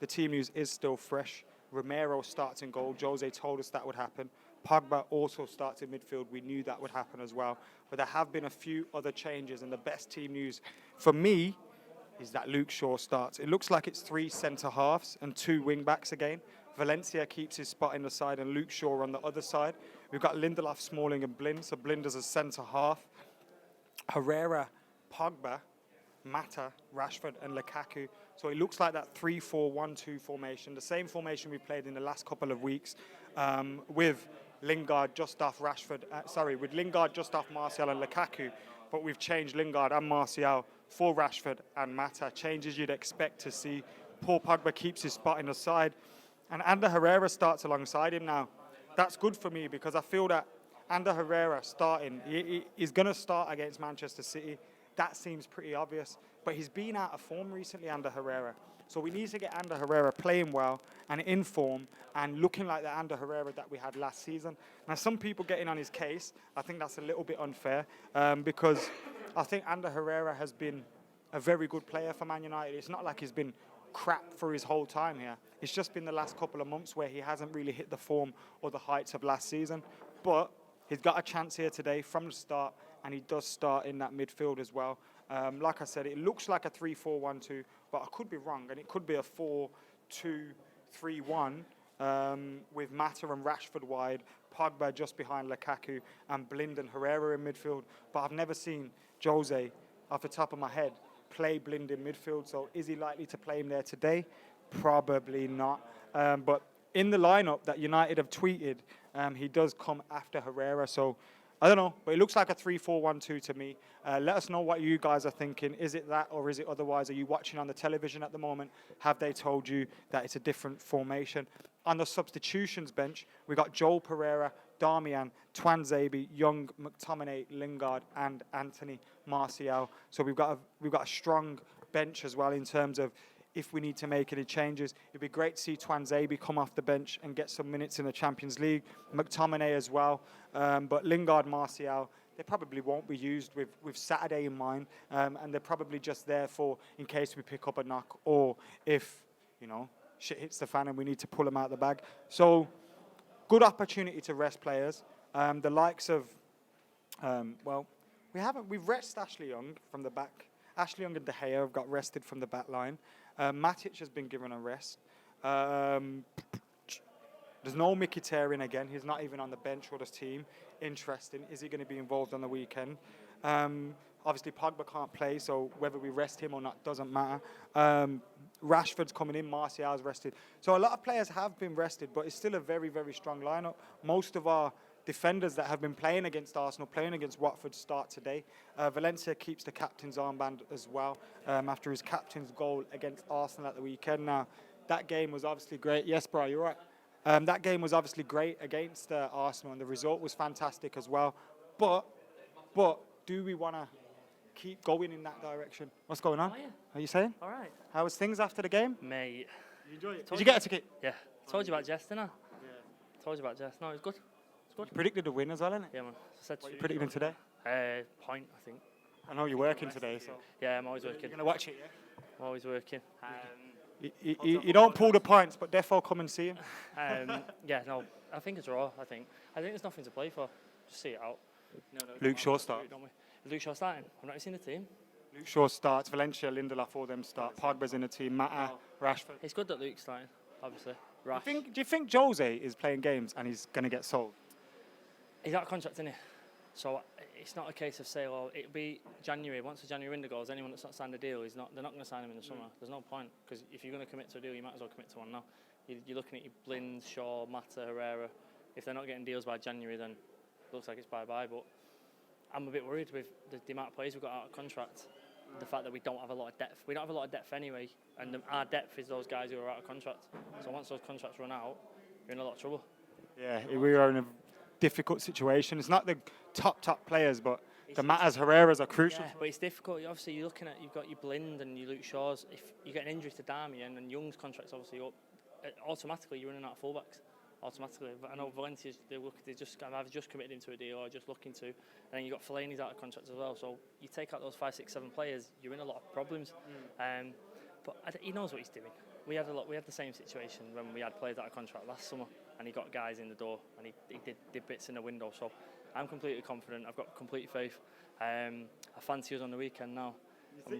the team news is still fresh. Romero starts in goal. Jose told us that would happen. Pogba also starts in midfield. We knew that would happen as well. But there have been a few other changes, and the best team news for me is that Luke Shaw starts. It looks like it's 3 centre-halves and 2 wing-backs again. Valencia keeps his spot in the side and Luke Shaw on the other side. We've got Lindelof, Smalling and Blind. So Blind as a centre-half. Herrera, Pogba, Mata, Rashford and Lukaku. So it looks like that 3-4-1-2 formation, the same formation we played in the last couple of weeks, with Lingard just off with Lingard just off Martial and Lukaku, but we've changed Lingard and Martial for Rashford and Mata. Changes you'd expect to see. Paul Pogba keeps his spot in the side, and Ander Herrera starts alongside him now. That's good for me because I feel that Ander Herrera starting, he's going to start against Manchester City. That seems pretty obvious. But he's been out of form recently, Ander Herrera. So we need to get Ander Herrera playing well and in form and looking like the Ander Herrera that we had last season. Now, some people getting on his case. I think that's a little bit unfair because I think Ander Herrera has been a very good player for Man United. It's not like he's been crap for his whole time here. It's just been the last couple of months where he hasn't really hit the form or the heights of last season. But he's got a chance here today from the start, and he does start in that midfield as well. Like I said, it looks like a 3-4-1-2, but I could be wrong, and it could be a 4-2-3-1 with Mata and Rashford wide, Pogba just behind Lukaku, and Blind and Herrera in midfield. But I've never seen Jose, off the top of my head, play Blind in midfield. So is he likely to play him there today? Probably not. But in the lineup that United have tweeted, he does come after Herrera. So I don't know, but it looks like a 3-4-1-2 to me. Let us know what you guys are thinking. Is it that or is it otherwise? Are you watching on the television at the moment? Have they told you that it's a different formation? On the substitutions bench, we got Joel Pereira, Darmian, Twanzebe, Young, McTominay, Lingard, and Anthony Martial. So we've got a strong bench as well in terms of if we need to make any changes. It'd be great to see Twanzebe come off the bench and get some minutes in the Champions League. McTominay as well. But Lingard, Martial, they probably won't be used with Saturday in mind. And they're probably just there for in case we pick up a knock or if, shit hits the fan and we need to pull them out of the bag. So good opportunity to rest players. The likes of, we've rested Ashley Young from the back. Ashley Young and De Gea have got rested from the back line. Matic has been given a rest. There's no Mkhitaryan again. He's not even on the bench or the team. Interesting. Is he going to be involved on the weekend? Obviously, Pogba can't play, so whether we rest him or not doesn't matter. Rashford's coming in. Martial's rested. So a lot of players have been rested, but it's still a very, very strong lineup. Most of our defenders that have been playing against Arsenal, playing against Watford, start today. Valencia keeps the captain's armband as well after his captain's goal against Arsenal at the weekend. Now, that game was obviously great. Yes, bro, you're right. That game was obviously great against Arsenal, and the result was fantastic as well. But do we want to keep going in that direction? What's going on? How are you? Are you saying? All right. How was things after the game? Mate. You enjoy it? Did you get a ticket? Yeah. Told you about Jess, didn't I? Yeah. Told you about Jess. No, it was good. You predicted a win as well, innit? Yeah, man. What are you predicting today? Point, I think. I know you're working today, so. Yeah, I'm always working. You're going to watch it, yeah? I'm always working. You don't pull the points, but defo come and see him. Yeah, no, I think it's raw. I think there's nothing to play for. Just see it out. Luke Shaw starts. Is Luke Shaw starting? I've not seen the team. Luke Shaw starts. Valencia, Lindelof, all them start. Pogba's in the team. Mata, Rashford. It's good that Luke's starting, obviously. Do you think Jose is playing games and he's going to get sold? He's out of contract, isn't he? So it's not a case of say, it'll be January. Once the January window goes, anyone that's not signed a deal, they're not going to sign him in the summer. There's no point, because if you're going to commit to a deal, you might as well commit to one now. You're looking at your Blind, Shaw, Mata, Herrera. If they're not getting deals by January, then it looks like it's bye-bye. But I'm a bit worried with the amount of players we've got out of contract. The fact that we don't have a lot of depth. We don't have a lot of depth anyway, and our depth is those guys who are out of contract. So once those contracts run out, you're in a lot of trouble. Yeah, we are in a difficult situation. It's not the top players, but the Matas, Herreras are crucial. Yeah, but it's difficult. Obviously, you're looking at, you've got your Blind and your Luke Shaws. If you get an injury to Darmian and Young's contract's obviously up, automatically you're running out of fullbacks. Automatically. But I know Valencia's, they've either just committed into a deal or just looking to. And then you've got Fellaini's out of contract as well. So you take out those 5, 6, 7 players, you're in a lot of problems. But he knows what he's doing. we had the same situation when we had players out of contract last summer, and he got guys in the door, and he did bits in the window. So I'm completely confident. I've got complete faith. I fancy us on the weekend now.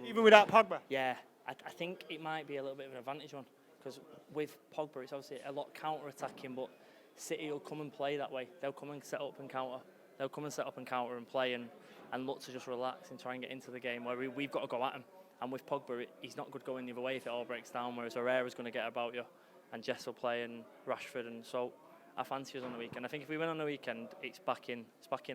Even without Pogba? Yeah, I think it might be a little bit of an advantage one, because with Pogba it's obviously a lot counter-attacking, but City will come and play that way. They'll come and set up and counter. They'll come and set up and counter and play and look to just relax and try and get into the game, where we've got to go at him. And with Pogba, he's not good going the other way if it all breaks down, whereas Herrera's going to get about you, and Jess will play, and Rashford, and so I fancy us on the weekend. I think if we win on the weekend, it's back in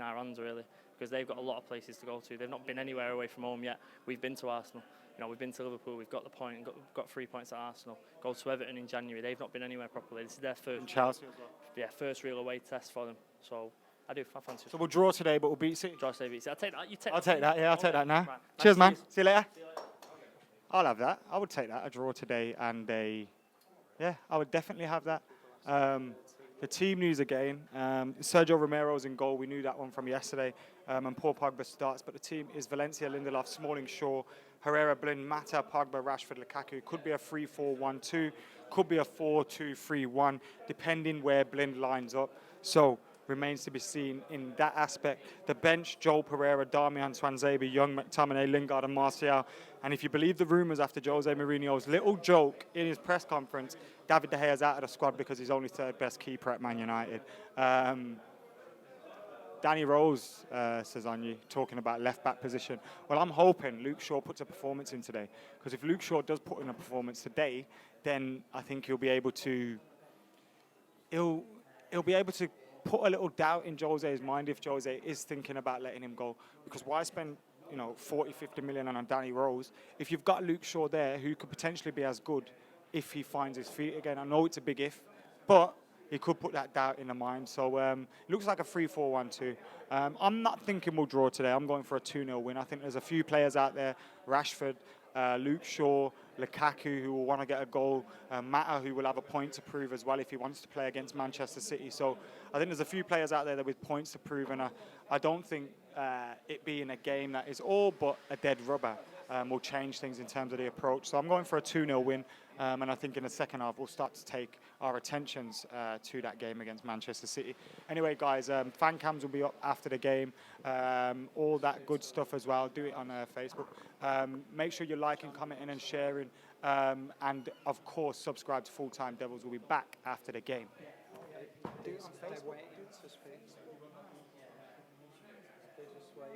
our hands really, because they've got a lot of places to go to. They've not been anywhere away from home yet. We've been to Arsenal, we've been to Liverpool. We've got the point, and got 3 points at Arsenal. Go to Everton in January. They've not been anywhere properly. This is their first. And Chelsea as well. Yeah, first real away test for them. So I fancy us. So we'll draw today, but we'll beat City. Draw today, beat City. I'll take that. You take. I'll take that. Yeah, I'll take that now. Right. Cheers, man. See See you later. I'll have that. I would take that. A draw today and I would definitely have that. The team news again. Sergio Romero's in goal. We knew that one from yesterday. And Paul Pogba starts. But the team is Valencia, Lindelof, Smalling, Shaw, Herrera, Blind, Mata, Pogba, Rashford, Lukaku. Could be a 3-4-1-2. Could be a 4-2-3-1, depending where Blind lines up. So remains to be seen in that aspect. The bench: Joel Pereira, Darmian, Swanzebe, Young, McTominay, Lingard and Martial. And if you believe the rumours after Jose Mourinho's little joke in his press conference, David De Gea's out of the squad because he's only third best keeper at Man United. Danny Rose, says Anya, talking about left-back position. Well, I'm hoping Luke Shaw puts a performance in today, because if Luke Shaw does put in a performance today, then I think he'll be able to put a little doubt in Jose's mind if Jose is thinking about letting him go. Because why spend 40, 50 million on a Danny Rose if you've got Luke Shaw there who could potentially be as good if he finds his feet again? I know it's a big if, but he could put that doubt in the mind. So it looks like a 3-4-1-2. I'm not thinking we'll draw today. I'm going for a 2-0 win. I think there's a few players out there, Rashford, Luke Shaw, Lukaku, who will want to get a goal, Mata, who will have a point to prove as well if he wants to play against Manchester City. So I think there's a few players out there that with points to prove, and I don't think it being a game that is all but a dead rubber will change things in terms of the approach. So I'm going for a 2-0 win, and I think in the second half we'll start to take our attentions to that game against Manchester City. Anyway, guys, fan cams will be up after the game, all that good stuff as well. Do it on Facebook. Make sure you're liking, commenting and sharing, and of course subscribe to Full Time Devils. We'll be back after the game. Do it on Facebook.